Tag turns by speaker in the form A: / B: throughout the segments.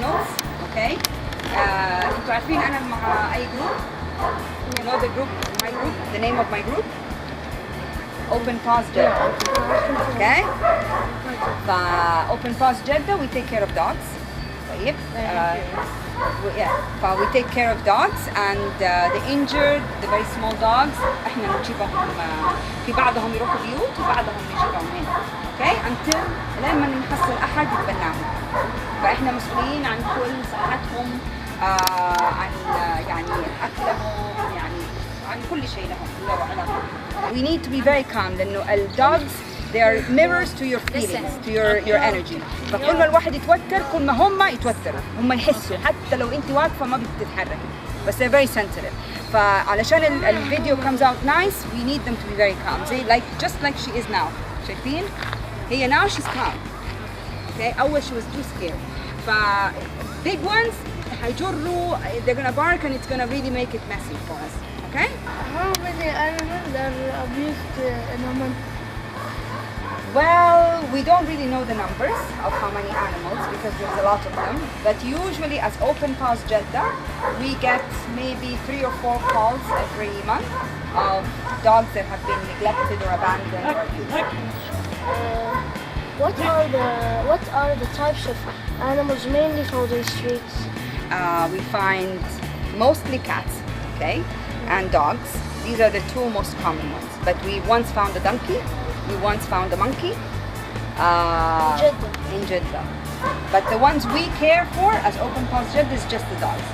A: animals. Okay. انتوا عارفين أنا مع أي group? You know the group, my group, the name of my group? Open Paws Jeddah. Okay. Open Paws Jeddah, we take care of dogs. طيب. We take care of dogs and the injured, the very small dogs. احنا نجيبهم في بعضهم يروحوا بيوت وبعضهم نجيبهم هنا. Okay. Until لما نحصل أحد يتبناهم. فاحنا مسؤولين عن كل صحتهم، عن يعني أكلهم، يعني عن كل شيء لهم له علاقة. We need to be very calm لأنه الdogs they are mirrors to your feelings, to your energy. فكل ما الواحد يتوتر كل ما هم يتوتروا، هم يحسوا حتى لو أنت واقفة ما بتتحركي. بس they're very sensitive. فعلشان الفيديو comes out nice, we need them to be very calm. Just like she is now. شايفين؟ هي now she's calm. Okay. أول she was too scared. Big ones هيجروا, they're gonna bark and it's gonna really make it messy for us. Okay?
B: How many animals are abused in a month?
A: Well, we don't really know the numbers of how many animals because there's a lot of them. But usually as Open Paws Jeddah, we get maybe 3 or 4 calls every month of dogs that have been neglected or abandoned or abused.
B: What are the types of animals mainly found in streets?
A: We find mostly cats, okay, and dogs. These are the 2 most common ones. But we once found a donkey, we once found a monkey in Jeddah. But the ones we care for as Open Paws Jeddah is just the dogs.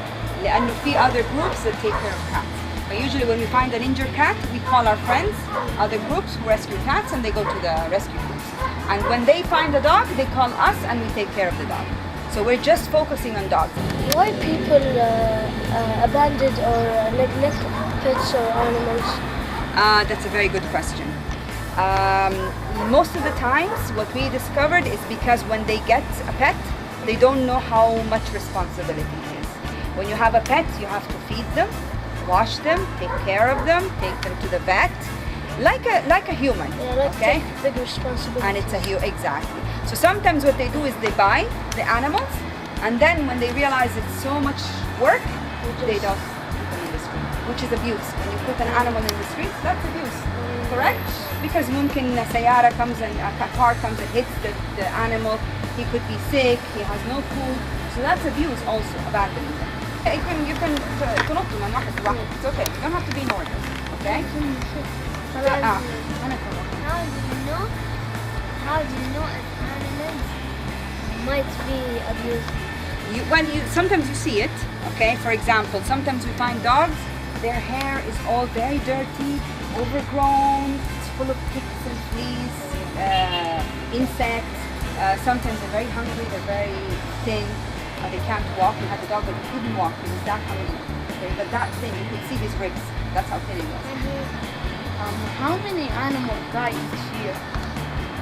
A: لأنه في other groups that take care of cats. But usually when we find an injured cat, we call our friends, other groups who rescue cats, and they go to the rescue groups. And when they find a dog, they call us and we take care of the dog. So we're just focusing on dogs.
B: Why people abandon or neglect pets or animals?
A: That's a very good question. Most of the times what we discovered is because when they get a pet, they don't know how much responsibility it is. When you have a pet, you have to feed them, wash them, take care of them, take them to the vet, like a human.
B: Yeah,
A: okay?
B: Big responsibility.
A: And it's exactly. So sometimes what they do is they buy the animals, and then when they realize it's so much work, they don't put them in the street, which is abuse. When you put an animal in the streets, that's abuse, correct? Because ممكن سيارة comes and a car comes and hits the animal. He could be sick. He has no food. So that's abuse also, abandoning them. You can تنطوا من واحد لواحد. It's okay. You don't have to be normal. Okay?
B: How do you know if animals might be abused?
A: Sometimes you see it. Okay? For example, sometimes we find dogs. Their hair is all very dirty, overgrown. It's full of ticks and fleas, insects. Sometimes they're very hungry. They're very thin. They can't walk. We had a dog that couldn't walk. He was that hungry. Okay? But that thing, you could see his ribs. That's how thin he was.
B: How many animals die each year?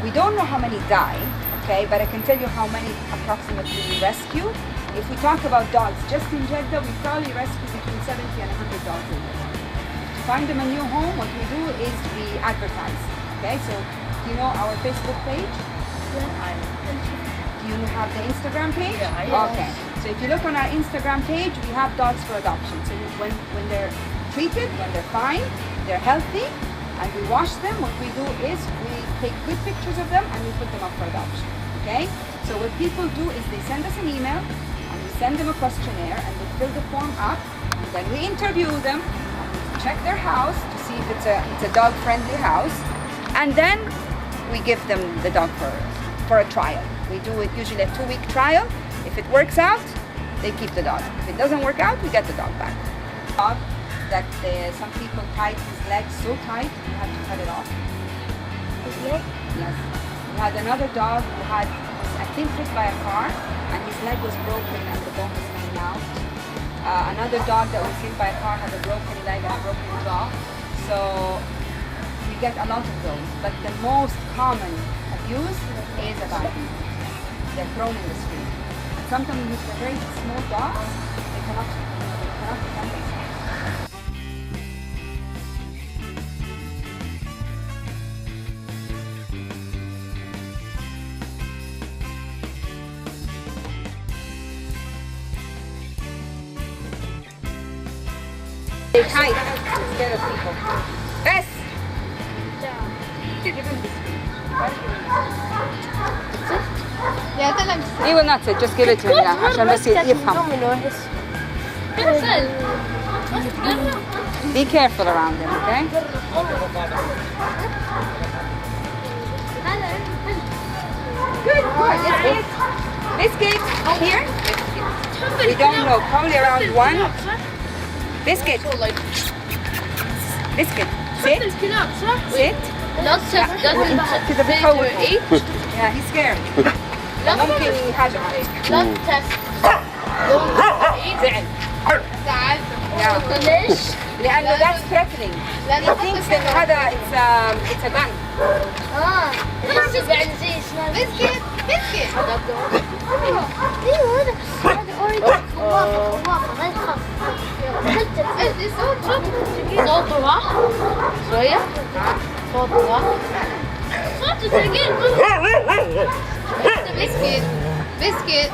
A: We don't know how many die, okay, but I can tell you how many approximately we rescue. If we talk about dogs, just in Jeddah, we probably rescue between 70 and 100 dogs a year. To find them a new home, what we do is we advertise, okay? So, do you know our Facebook page?
B: Yeah.
A: Do you have the Instagram page?
B: Yeah.
A: Okay. So if you look on our Instagram page, we have dogs for adoption. So when they're treated, when they're fine, they're healthy, and we wash them, what we do is we take good pictures of them and we put them up for adoption, okay? So what people do is they send us an email and we send them a questionnaire and they fill the form up and then we interview them and we check their house to see if it's a dog-friendly house, and then we give them the dog for a trial. We do it usually a 2-week trial. If it works out, they keep the dog. If it doesn't work out, we get the dog back. That some people tied his legs so tight, you have to cut it off.
B: His leg?
A: Yes. We had another dog who was, I think, hit by a car, and his leg was broken and the bone was coming out. Another dog that was hit by a car had a broken leg and a broken jaw. So we get a lot of those. But the most common abuse is abandonment. They're thrown in the street. And sometimes with the very small dogs, they cannot defend themselves. They hide. Scared of people. Bess! Give him this. He will not sit. Just give it to him now. عشان بس يفهم. Be careful around him, okay? Good boy. Biscuit. Biscuit. Here. Biscuit. We don't know. Probably around 1. Biscuit. Biscuit. Sit. Sit. كده بتخوف. Yeah, he's scared. ممكن حاجة عليك. زعل. ليش؟ لأنه that's threatening. He thinks that هذا it's a gun.
B: بسكت بسكت ايوه هذا اوريدي خرافه ما تخاف صوته راح شويه صوته راح صوته ثقيل بسكت بسكت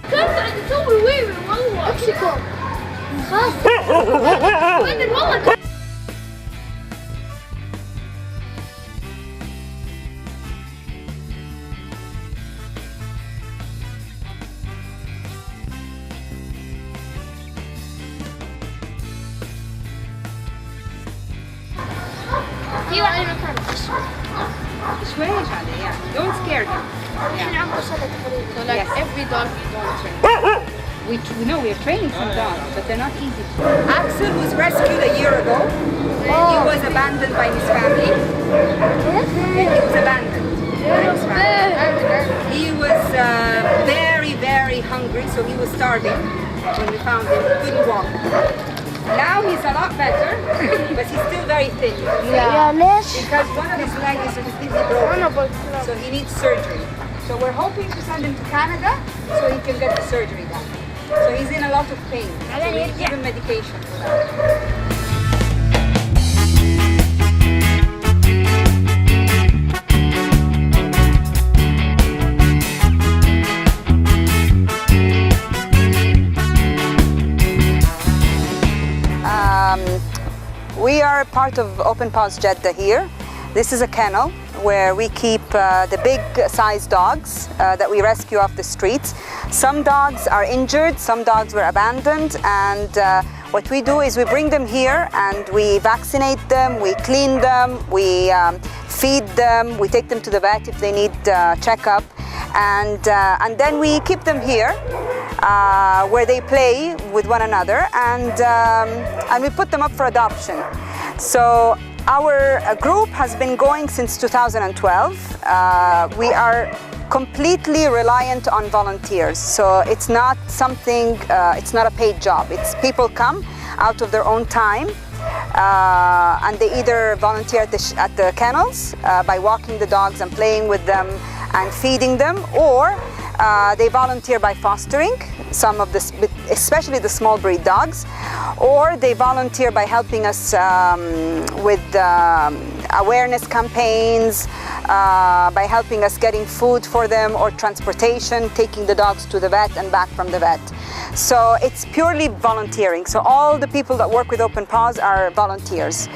B: كنت قاعد اسوي ويوي والله امسكوا خاف وين والله ايوه على مكان
A: شويش عليه يعني. Don't scare him.
B: الحين عمره سنة تقريبا.
C: So like
A: Yes.
C: every dog you don't train.
A: We know we're training some dogs, but they're not easy. Axel was rescued a year ago. He was abandoned by his family. He was abandoned by his family. He was very, very hungry, so he was starving when we found him. He couldn't walk. Now he's a lot better, but he's still very thin.
B: يا ليش؟
A: Because one of his legs is completely broken, so he needs surgery. So we're hoping to send him to Canada so he can get the surgery done. So he's in a lot of pain. So we give him medication for that. We are part of Open Paws Jeddah here. This is a kennel where we keep the big size dogs that we rescue off the streets. Some dogs are injured, some dogs were abandoned, and what we do is we bring them here and we vaccinate them, we clean them, we feed them, we take them to the vet if they need checkup, and then we keep them here where they play with one another, and we put them up for adoption. So our group has been going since 2012. We are completely reliant on volunteers. So it's not something, it's not a paid job. It's people come out of their own time and they either volunteer at the kennels by walking the dogs and playing with them and feeding them, or they volunteer by fostering some of the, especially the small breed dogs, or they volunteer by helping us with awareness campaigns, by helping us getting food for them or transportation, taking the dogs to the vet and back from the vet. So it's purely volunteering. So all the people that work with Open Paws are volunteers.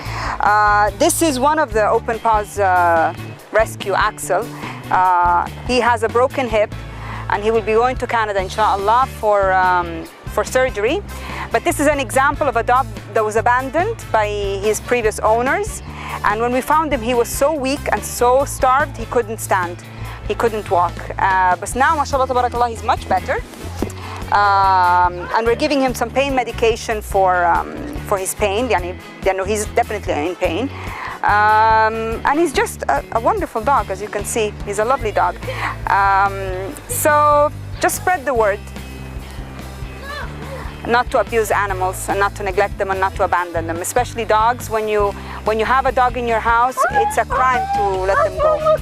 A: This is one of the Open Paws rescue, Axel. He has a broken hip and he will be going to Canada, inshallah, for surgery. But this is an example of a dog that was abandoned by his previous owners. And when we found him, he was so weak and so starved, he couldn't stand. He couldn't walk. But now, mashallah, tabarakallah, he's much better. And we're giving him some pain medication for his pain. He's definitely in pain. And he's just a wonderful dog, as you can see. He's a lovely dog. So just spread the word. Not to abuse animals and not to neglect them and not to abandon them, especially dogs. When you have a dog in your house, it's a crime to let them go.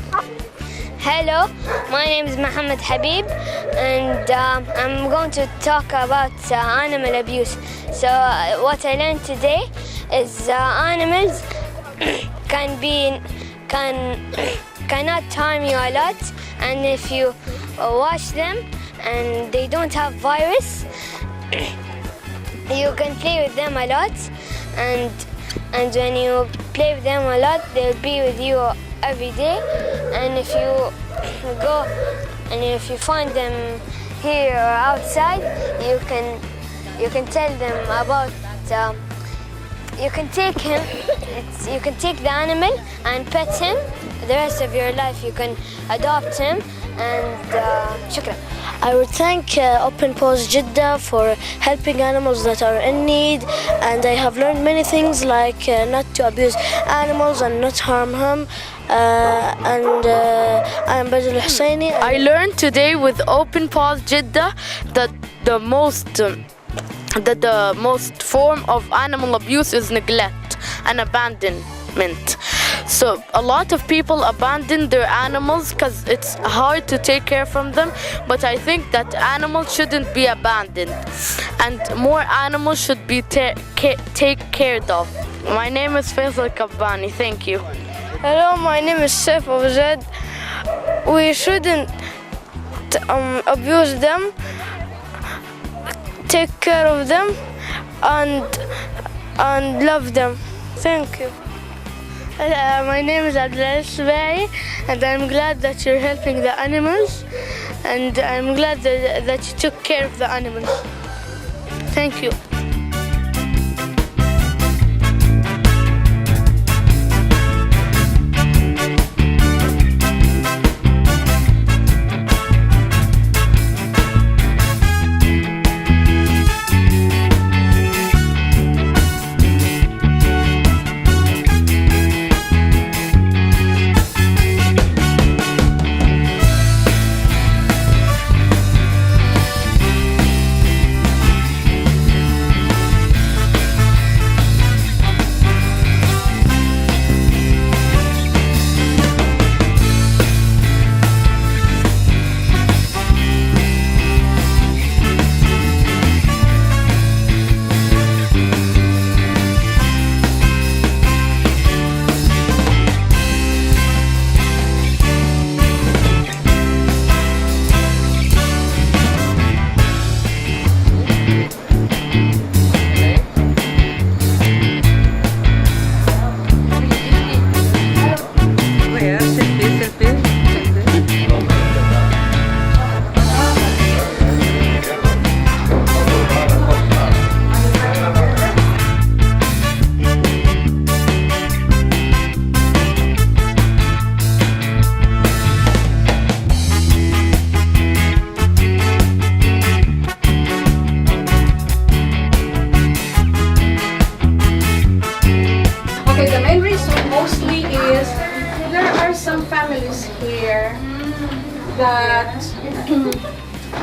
B: Hello, my name is Mohammed Habib, and I'm going to talk about animal abuse. So what I learned today is animals cannot harm you a lot, and if you watch them and they don't have virus. You can play with them a lot, and when you play with them a lot, they'll be with you every day. And if you go and if you find them here or outside, you can tell them about. You can take him. You can take the animal and pet him. The rest of your life, you can adopt him. And shukran.
C: I would thank Open Paws Jeddah for helping animals that are in need, and I have learned many things like not to abuse animals and not harm them. I am Badr Husseini.
D: I learned today with Open Paws Jeddah that the most form of animal abuse is neglect and abandonment. So a lot of people abandon their animals because it's hard to take care from them, but I think that animals shouldn't be abandoned and more animals should be taken care of. My name is Faisal Kabbani. Thank you.
C: Hello, my name is Saif Awzad. We shouldn't abuse them, take care of them, and love them. Thank you. My name is Abdullah Subai, and I'm glad that you're helping the animals, and I'm glad that you took care of the animals. Thank you.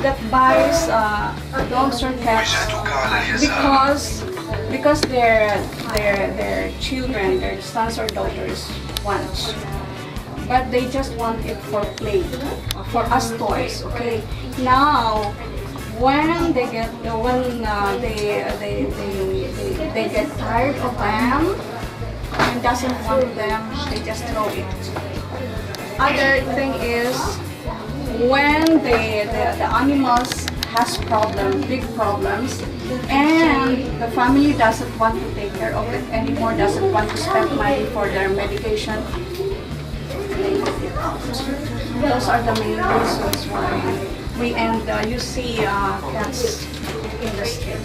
A: that buys dogs or cats because their children, their sons or daughters want, but they just want it for play, for us toys. Okay, now when they get they get tired of them and doesn't want them, they just throw it. Other thing is when the animals has big problems, and the family doesn't want to take care of it anymore, doesn't want to spend money for their medication, they let it out. Those are the main reasons why we you see cats in the street.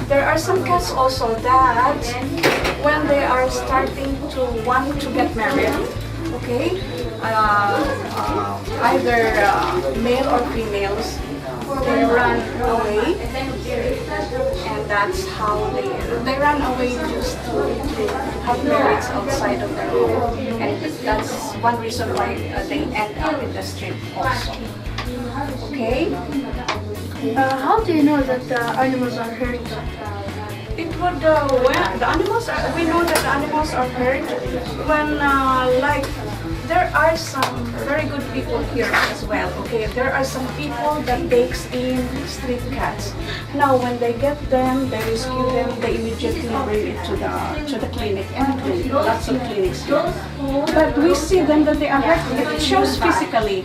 A: There are some cats also that when they are starting to want to get married, okay, either male or females, they run away, and that's how they run away, just to have marriages outside of their home, and that's one reason why they end up in the street also. Okay?
C: How do you know that the animals are hurt?
A: It would, when the animals are, we know that the animals are hurt when, like, there are some very good people here as well, okay? There are some people that takes in street cats. Now, when they get them, they rescue them, they immediately bring it to the clinic, and lots of clinics here. But we see them that they are hurt. It shows physically.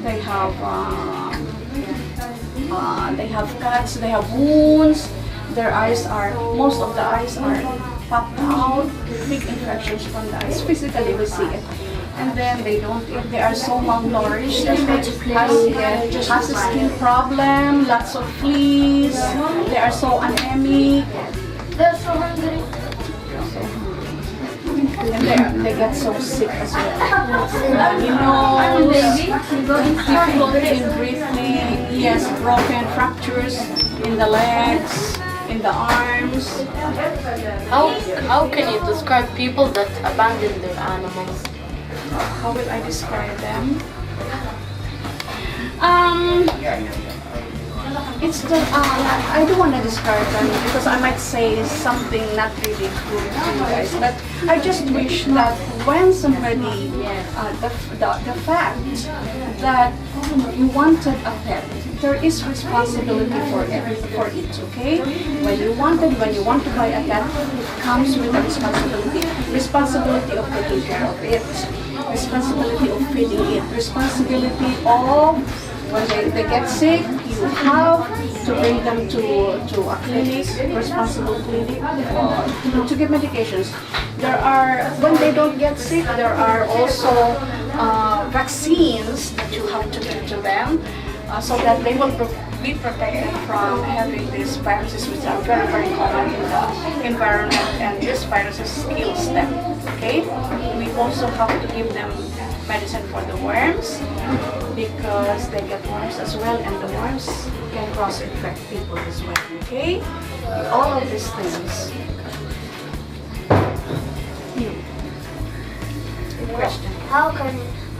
E: they have cuts, they have wounds. Most of the eyes are popped out, big infections from the eyes. Physically, we see it. And then they don't eat, they are so malnourished, has a skin problem, lots of fleas, they are so anemic.
C: They're so hungry.
E: And they get so sick as well. Difficulty in breathing, yes, broken fractures in the legs, in the arms.
D: How can you describe people that abandon their animals?
E: How will I describe them? I don't want to describe them because I might say something not really good to you guys, but I just wish that when somebody, the fact that you wanted a pet, there is responsibility for it, okay? When you want to buy a pet, it comes with a responsibility of taking care of it, responsibility of feeding it, responsibility of when they get sick, you have to bring them to a clinic, responsible clinic, to give medications. When they don't get sick, there are also vaccines that you have to give to them so that they will be protected from having these viruses, which are very, very common in the environment, and these viruses kills them, okay? We also have to give them medicine for the worms because they get worms as well, and the worms can cross-infect people as well, okay? All of these things. Good question.
B: How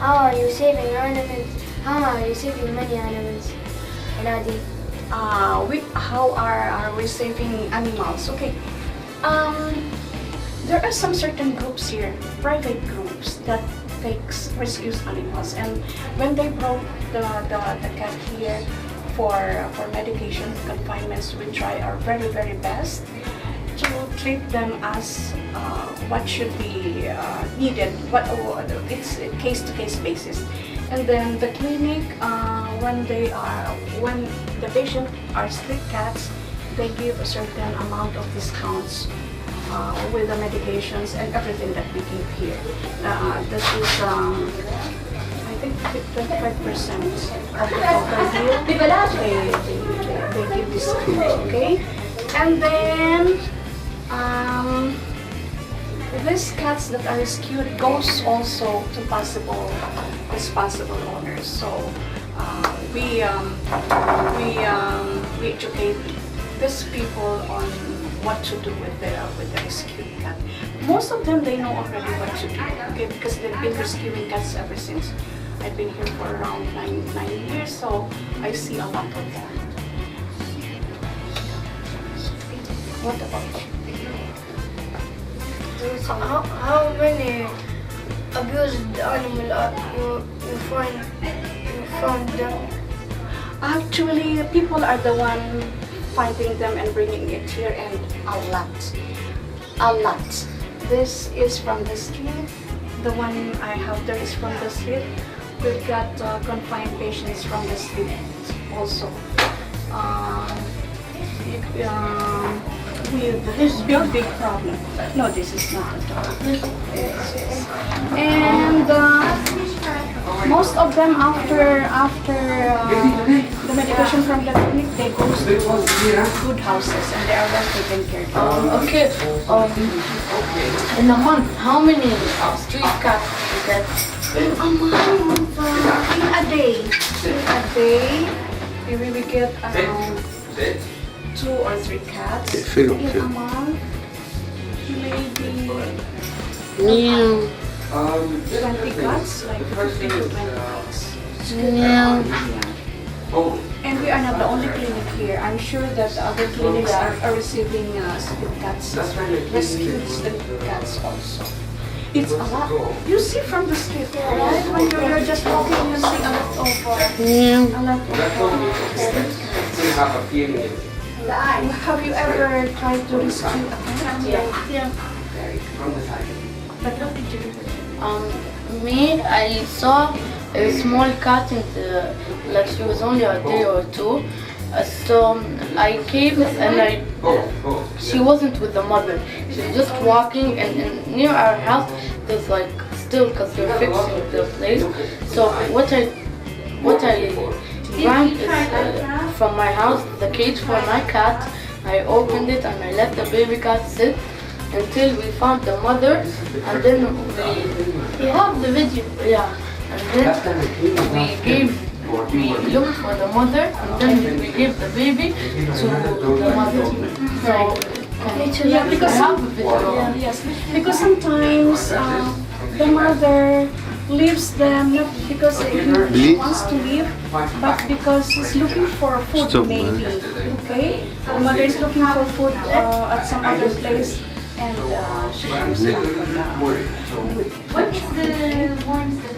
B: are you saving animals? How are you saving many animals? Nadi.
E: How are we saving animals? Okay. There are some certain groups here, private groups that rescues animals, and when they brought the cat here for medication confinements, we try our very, very best to treat them as what should be needed. It's a case-to-case basis. And then the clinic, when the patient are street cats, they give a certain amount of discounts with the medications and everything that we give here. This is, I think, 25% of the total bill. They give discounts, okay? And then these cats that are rescued goes also to possible responsible owners. So we educate these people on what to do with the rescued cat. Most of them, they know already what to do, okay, because they've been rescuing cats ever since. I've been here for around nine years, so I see a lot of that. What about you?
C: How many abused animals you found them?
E: Actually, people are the one finding them and bringing it here, and a lot. This is from the street. The one I have there is from the street. We've got confined patients from the street also. With this big problem. No, this is not a dog. Yes. And most of them, after the medication from the clinic, they go to good houses and they are well taken care of.
D: Okay. In a month, how many street cats do you get?
E: In a month, in a day, maybe we get around 2 or 3 cats in a month. Maybe 20 cats, like 50 to 20 cats.
D: Yeah.
E: And we are not the only clinic here. I'm sure that the other clinics are receiving street cats, rescued street cats also. It's a lot. You see from the street, right? When you're just walking, you see a lot of street cats. Have you ever tried to rescue a cat?
C: Yeah.
E: Very good. But what did you do with it?
D: Me, I saw a small cat, and like she was only a day or two. So I came and she wasn't with the mother. She was just walking, and near our house there's like still, because they're fixing the place. So what I ran is from my house the cage for my cat. I opened it and I let the baby cat sit until we found the mother, and then we have the video. Yeah, and then we looked for the mother, and then we gave the baby to the mother. So
E: Yeah, because
D: I have a video.
E: yes, because sometimes the mother leaves them not because he wants to leave, but because he's looking for food maybe. Okay, the mother is looking for food at some other place, and she comes back with
B: What's the ones that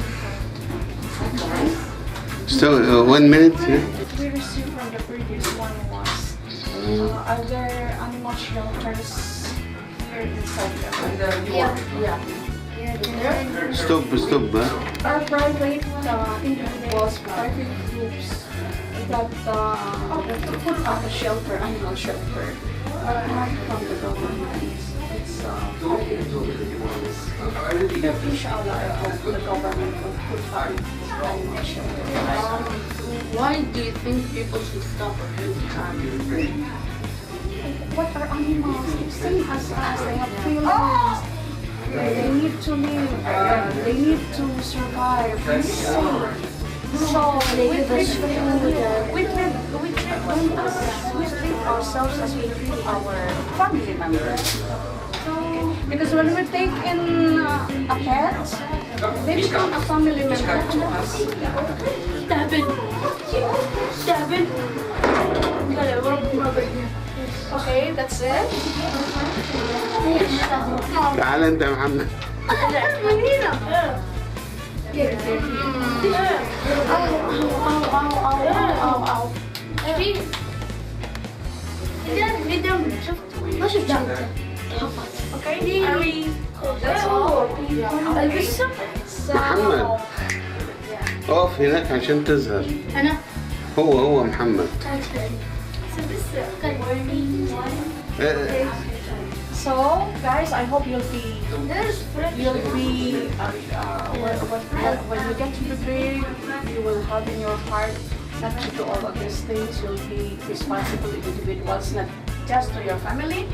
F: Still 1 minute. Yeah?
E: we received from the previous one was other animal shelters here inside the
D: Yeah.
F: Stop.
E: Our private individuals, private groups that put up a shelter, animal shelter, not from the government. It's private individuals. Inshallah, I hope the government will put up animal shelter.
D: Why do you think people should stop abusing animals?
E: What are animals? It's same as us. They have feelings. They need to live. They need to survive. They need to. So we treat ourselves as we treat our family members. Because when we take in a pet, they become a family member to us. Okay, that's it.
F: تعال انت يا محمد.
B: ما شفت
E: Okay, that's all.
F: محمد اقف هناك عشان تظهر.
B: أنا
F: هو محمد.
E: So, guys, I hope you'll be when you get to the grave, you will have in your heart not to do all of these things. You'll be responsible individuals, not just to your family,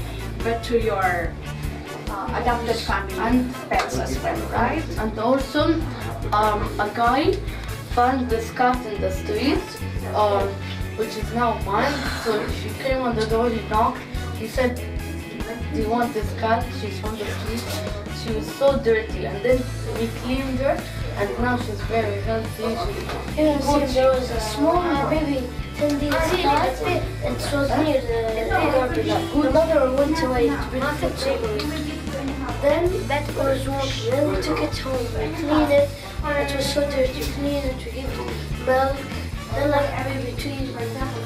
E: but to your adopted family and pets as well, right?
D: And also, a guy found this cat in the street, which is now mine. So she came on the door, he knocked, he said, do you want this cat? She's from the street. She was so dirty, and then we cleaned her, and now she's very healthy.
B: There was a small baby 10 days cat, and it was near the mother went away to bring food to her. Then that was walking. Then we took it home, we cleaned it. It was so dirty. We cleaned it, we gave it milk. Then like between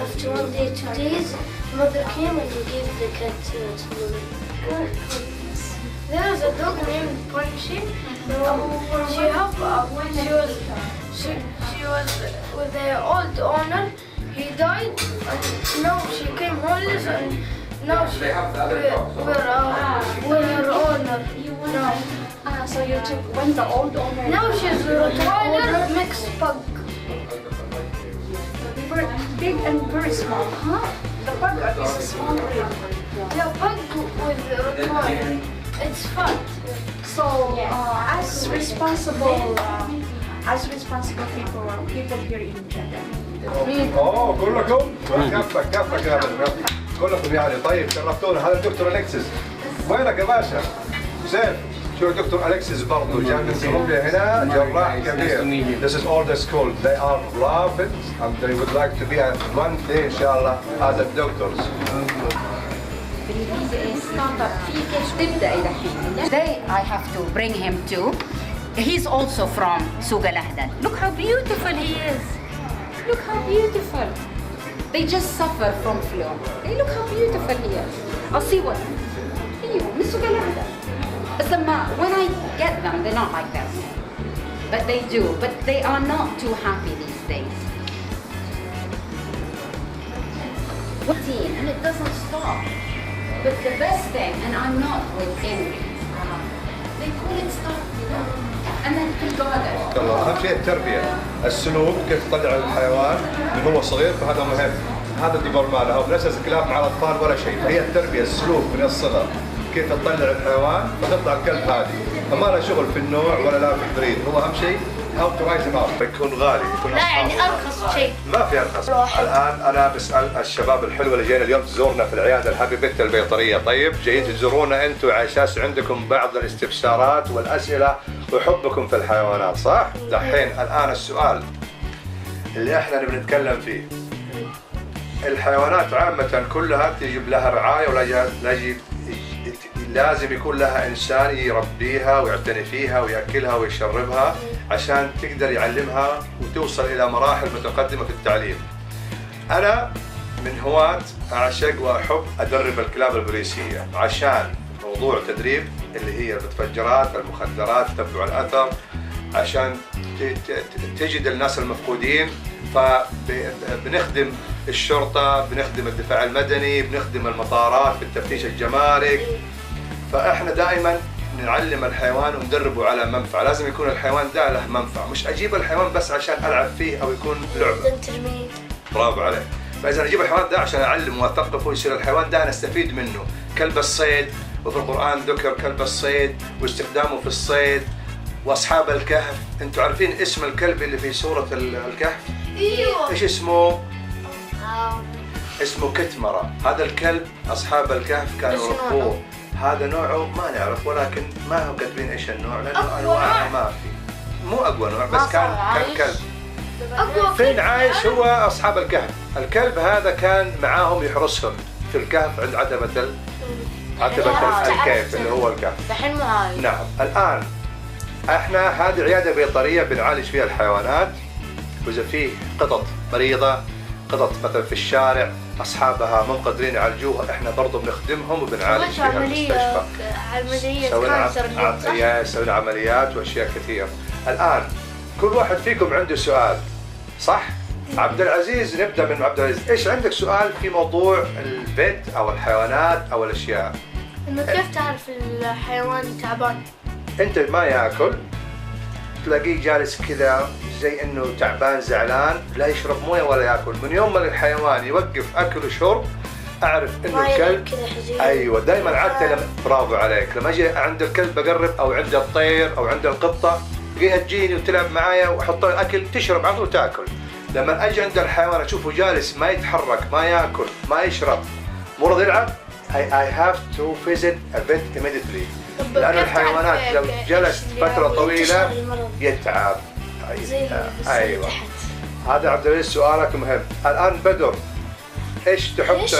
B: after 1 day, 2 days, mother came and we gave the cat to mother. There was a dog named Punchy. She was with the old owner. He died, and now she came homeless, and now we're her owner. Now.
E: So you took when the old owner.
B: Now she's a Rottweiler mixed pug.
E: Big and very small, huh? The pug is a small breed.
B: Yeah, pug with Rottweiler. It's fun.
E: So as responsible people here in Jeddah.
G: كلكم كفك يا بني كلكم يعني طيب شرفتونا. هذا الدكتور الكسس. وينك يا باشا؟ زين شو الدكتور الكسس برضه جاي من كولومبيا هنا جراح كبير. This is all the school. They are rabbits and they would like to be at one day إن شاء الله as a doctors.
H: Today I have to bring him to. He's also from Coledg. Look how beautiful he is. Look how beautiful. They just suffer from flu. Hey, look how beautiful he is. I'll see what. من Coledg. But when I get them, they're not like this. but they do. But they are not too happy these days. And it doesn't stop. But the best thing, and I'm not with envy, they call it stop, and then القادر.
G: أهم شيء التربية، السلوك، كيف تطلع الحيوان من هو صغير، فهذا مهم. هذا ديبر مالها ونفس الكلاب مع الأطفال ولا شيء، هي التربية السلوك من الصغر، كيف تطلع الحيوان فتطلع الكلب هادي، فما له شغل في النوع ولا لا في البريد، هو أهم شيء how to raise him up. يكون غالي، يكون
C: لا يعني أرخص شيء.
G: ما في أرخص. الآن أنا بسأل الشباب الحلوة اللي جايين اليوم تزورنا في العيادة الحبيبة البيطرية، طيب جايين تزورونا أنتم على أساس عندكم بعض الاستفسارات والأسئلة وحبكم في الحيوانات، صح؟ دحين الآن السؤال اللي احنا بنتكلم فيه، الحيوانات عامة كلها تجيب لها رعاية ولا لازم يكون لها إنسان يربيها ويعتني فيها ويأكلها ويشربها عشان تقدر يعلمها وتوصل إلى مراحل متقدمة في التعليم. أنا من هواة أعشق وأحب أدرب الكلاب البوليسية عشان موضوع تدريب اللي هي المتفجرات، المخدرات، تتبع الأثر، عشان تجد الناس المفقودين، فبنخدم الشرطة، بنخدم الدفاع المدني، بنخدم المطارات بالتفتيش الجمارك، فإحنا دائما نعلم الحيوان وندربه على منفعة، لازم يكون الحيوان ده له منفعة، مش أجيب الحيوان بس عشان ألعب فيه أو يكون لعبة. برافو عليك. فإذا أجيب الحيوان ده عشان أعلم وأثقفه يصير الحيوان ده نستفيد منه، كلب الصيد، وفي القرآن ذكر كلب الصيد واستخدامه في الصيد، وأصحاب الكهف، أنتوا عارفين اسم الكلب اللي في سورة الكهف؟
C: أيوه.
G: إيش اسمه؟ اسمه كتمرة. هذا الكلب أصحاب الكهف كانوا يربوه، هذا نوعه ما نعرف، ولكن ما هو كاتبين إيش النوع لأنه أنواع ما في، مو أقوى نوع بس كان كلب. فين عايش هو أصحاب الكهف. الكلب هذا كان معاهم يحرسهم في الكهف عند عتبة الكهف اللي هو الكهف.
C: دحين معاي.
G: نعم. الآن احنا هذه عيادة بيطرية بنعالج فيها الحيوانات، وإذا في قطط مريضة، قطط مثلا في الشارع أصحابها مو قادرين يعالجوها، احنا برضو بنخدمهم وبنعالج فيها المستشفى. سوينا عمليات وأشياء كثيرة. الآن كل واحد فيكم عنده سؤال، صح؟ عبد العزيز، نبدأ من عبد العزيز، إيش عندك سؤال في موضوع البيت أو الحيوانات أو الأشياء؟
C: إنه كيف تعرف الحيوان تعبان؟
G: أنت ما يأكل، تلاقيه جالس كذا زي إنه تعبان زعلان، لا يشرب موية ولا يأكل، من يوم ما الحيوان يوقف أكل وشرب أعرف إنه الكلب أيوة دائما عادة لما برافو عليك، لما أجي عند الكلب بقرب أو عند الطير أو عند القطة تلاقيها تجيني وتلعب معايا وأحط لها أكل تشرب على طول تاكل. لما أجي عند الحيوان أشوفه جالس ما يتحرك ما يأكل ما يشرب مو راضي يلعب، I have to visit a vet immediately. لأن الحيوانات لو جلست فترة طويلة يتعب. أيوة. هذا عبد العزيز سؤالك مهم. الآن بدر، إيش تحب؟
I: ليش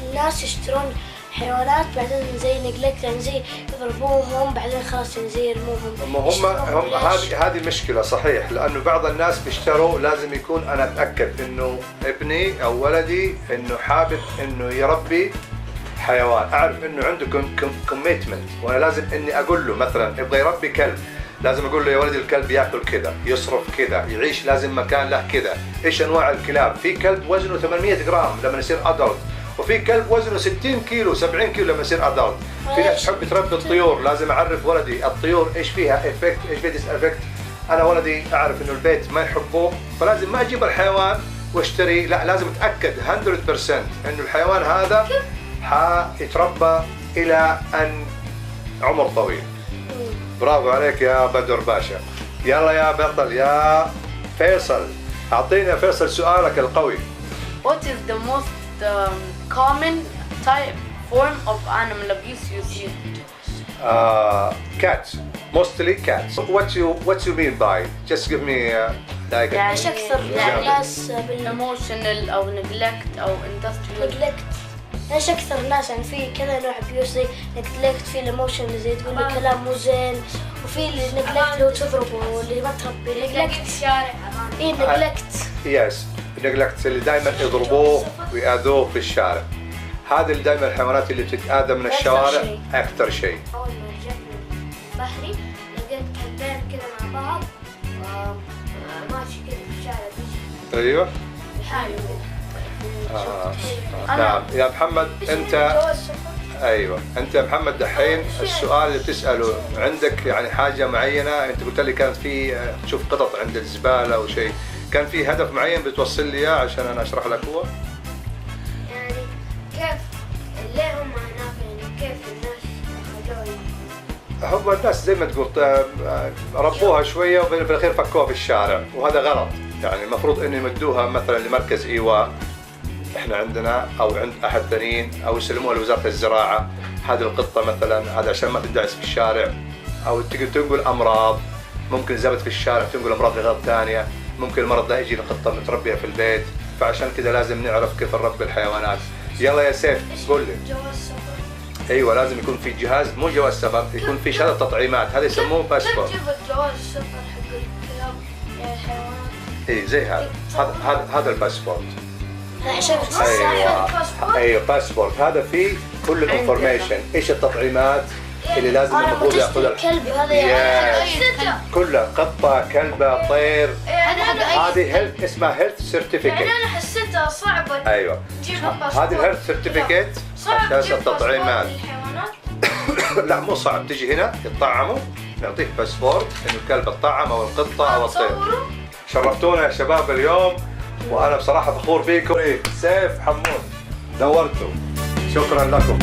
I: الناس يشترون حيوانات بعدين زي نجلكت، يعني زي يضربوهم بعدين خلاص يعني زي يرموهم؟
G: هم هذه مشكلة صحيح، لأنه بعض الناس بيشتروا لازم يكون أنا أتأكد إنه ابني أو ولدي إنه حابب إنه يربي حيوان، أعرف إنه عنده كوميتمنت، وأنا لازم إني أقول له مثلا يبغى يربي كلب، لازم أقول له يا ولدي الكلب يأكل كذا، يصرف كذا، يعيش لازم مكان له كذا، إيش أنواع الكلاب؟ في كلب وزنه 800 جرام لما يصير أدلت، وفي كلب وزنه 60 كيلو 70 كيلو لما يصير أدلت. في ناس تحب تربي الطيور، لازم أعرف ولدي الطيور إيش فيها إفكت، إيش فيها ديس إفكت. أنا ولدي أعرف إنه البيت ما يحبوه، فلازم ما أجيب الحيوان واشتري، لا لازم أتأكد 100% إنه الحيوان هذا حيتربى إلى أن عمر طويل. برافو عليك يا بدر باشا. يلا يا بطل يا فيصل، أعطينا فيصل سؤالك القوي.
D: What is the most common type form of animal abuse you see?
G: Cats, mostly cats. What you mean by? Just give me like.
I: يعني ايش اكثر الناس
D: emotional أو neglect أو industrial.
I: neglect. ايش اكثر الناس يعني في كذا نوع abuse زي neglect، في الايموشن اللي زي تقول له كلام مو زين، وفي اللي neglect اللي هو تضربه واللي ما تربي neglect الشارع. ايه neglect.
G: Yes, neglect اللي دائما يضربوه ويأذوه في الشارع. هذه اللي دائما الحيوانات اللي بتتأذى من الشوارع أكثر شيء.
I: أول ما رجعت من بحري لقيت كلبين كذا مع بعض ماشي كذا في الشارع بيجي
G: ايوه
I: لحاله
G: نعم. يا محمد انت ايوه انت يا محمد دحين السؤال اللي بتساله عندك يعني حاجه معينه، انت قلت لي كانت في تشوف قطط عند الزباله او شيء، كان في هدف معين بتوصل لي اياه عشان انا اشرح لك هو؟
I: يعني كيف ليه هم هناك، يعني كيف الناس أخذوه؟
G: هم الناس زي ما تقول ربوها شويه وفي الاخير فكوها في الشارع، وهذا غلط. يعني المفروض انه يمدوها مثلا لمركز ايواء احنا عندنا او عند احد ثانيين، او يسلموها لوزاره الزراعه. هذه القطه مثلا هذا عشان ما تندعس في الشارع، او تنقل امراض، ممكن زبط في الشارع تنقل امراض لغير ثانيه، ممكن المرض ده يجي لقطه متربيه في البيت، فعشان كذا لازم نعرف كيف نربي الحيوانات. يلا يا سيف قول لي.
I: جواز سفر.
G: ايوه لازم يكون في جهاز، مو جواز سفر، يكون في شهاده تطعيمات، هذا يسموه باسبور.
I: كيف تجيب الجواز السفر حق الكلاب يعني الحيوانات؟
G: اي زي هذا الباسبورت.
I: عشان
G: ايوه باسبورت، هذا فيه كل الانفورميشن، ايش التطعيمات اللي لازم المفروض ياخذها
I: الكلب هذا يعني
G: كلها، قطه كلبه طير، هذه هيلث اسمها هيلث سيرتيفيكت.
I: يعني انا حسيتها صعبه
G: ايوه هذه الهيلث سيرتيفيكت اساس التطعيمات. لا مو صعب، تجي هنا يطعموا، نعطيك باسبورت انه الكلب الطعم او القطه او الطير. شرفتونا يا شباب اليوم، وانا بصراحه فخور فيكم. سيف حمود نورتوا، شكرا لكم.